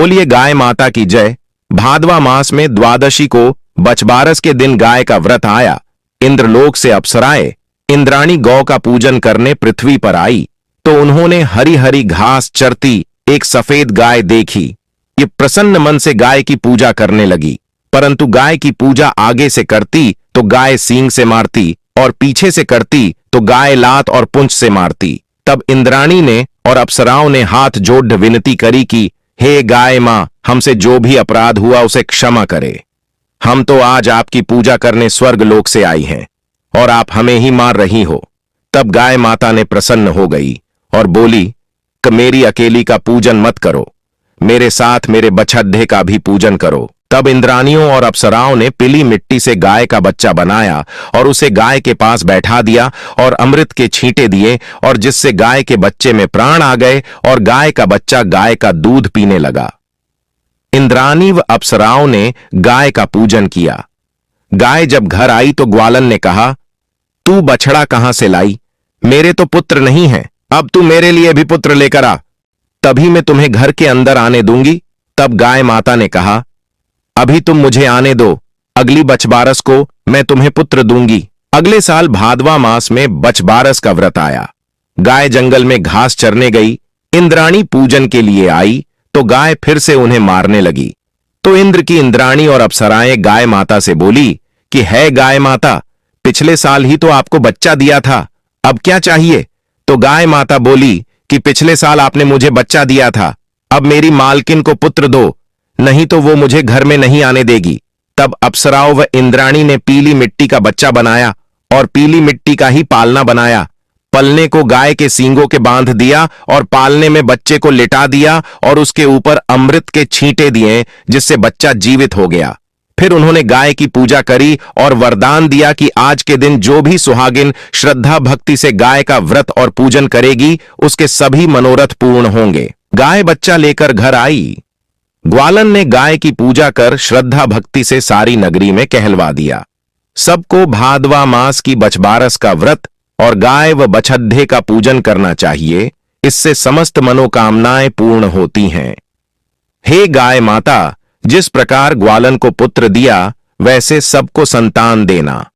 बोलिए गाय माता की जय। भादवा मास में द्वादशी को बछबारस के दिन गाय का व्रत आया। इंद्रलोक से अप्सराएं इंद्राणी गौ का पूजन करने पृथ्वी पर आई तो उन्होंने हरी हरी घास चरती एक सफेद गाय देखी। ये प्रसन्न मन से गाय की पूजा करने लगी, परंतु गाय की पूजा आगे से करती तो गाय सींग से मारती और पीछे से करती तो गाय लात और पुंछ से मारती। तब इंद्राणी ने और अप्सराओं ने हाथ जोड़ विनती करी कि हे गाय मां, हमसे जो भी अपराध हुआ उसे क्षमा करे। हम तो आज आपकी पूजा करने स्वर्ग लोक से आई हैं और आप हमें ही मार रही हो। तब गाय माता ने प्रसन्न हो गई और बोली कि मेरी अकेली का पूजन मत करो, मेरे साथ मेरे बछड्ढे का भी पूजन करो। तब इंद्रानियों और अप्सराओं ने पीली मिट्टी से गाय का बच्चा बनाया और उसे गाय के पास बैठा दिया और अमृत के छींटे दिए, और जिससे गाय के बच्चे में प्राण आ गए और गाय का बच्चा गाय का दूध पीने लगा। इंद्रानी व अप्सराओं ने गाय का पूजन किया। गाय जब घर आई तो ग्वालन ने कहा, तू बछड़ा कहां से लाई? मेरे तो पुत्र नहीं है, अब तू मेरे लिए भी पुत्र लेकर आ, तभी मैं तुम्हें घर के अंदर आने दूंगी। तब गाय माता ने कहा, अभी तुम मुझे आने दो, अगली बछबारस को मैं तुम्हें पुत्र दूंगी। अगले साल भादवा मास में बछबारस का व्रत आया। गाय जंगल में घास चरने गई। इंद्राणी पूजन के लिए आई तो गाय फिर से उन्हें मारने लगी। तो इंद्र की इंद्राणी और अप्सराएं गाय माता से बोली कि है गाय माता, पिछले साल ही तो आपको बच्चा दिया था, अब क्या चाहिए? तो गाय माता बोली कि पिछले साल आपने मुझे बच्चा दिया था, अब मेरी मालकिन को पुत्र दो, नहीं तो वो मुझे घर में नहीं आने देगी। तब अप्सराओं व इंद्राणी ने पीली मिट्टी का बच्चा बनाया और पीली मिट्टी का ही पालना बनाया। पलने को गाय के सींगों के बांध दिया और पालने में बच्चे को लिटा दिया और उसके ऊपर अमृत के छींटे दिए, जिससे बच्चा जीवित हो गया। फिर उन्होंने गाय की पूजा करी और वरदान दिया कि आज के दिन जो भी सुहागिन श्रद्धा भक्ति से गाय का व्रत और पूजन करेगी, उसके सभी मनोरथ पूर्ण होंगे। गाय बच्चा लेकर घर आई। ग्वालन ने गाय की पूजा कर श्रद्धा भक्ति से सारी नगरी में कहलवा दिया। सबको भादवा मास की बछबारस का व्रत और गाय व बछड्ढे का पूजन करना चाहिए, इससे समस्त मनोकामनाएं पूर्ण होती हैं। हे गाय माता, जिस प्रकार ग्वालन को पुत्र दिया, वैसे सबको संतान देना।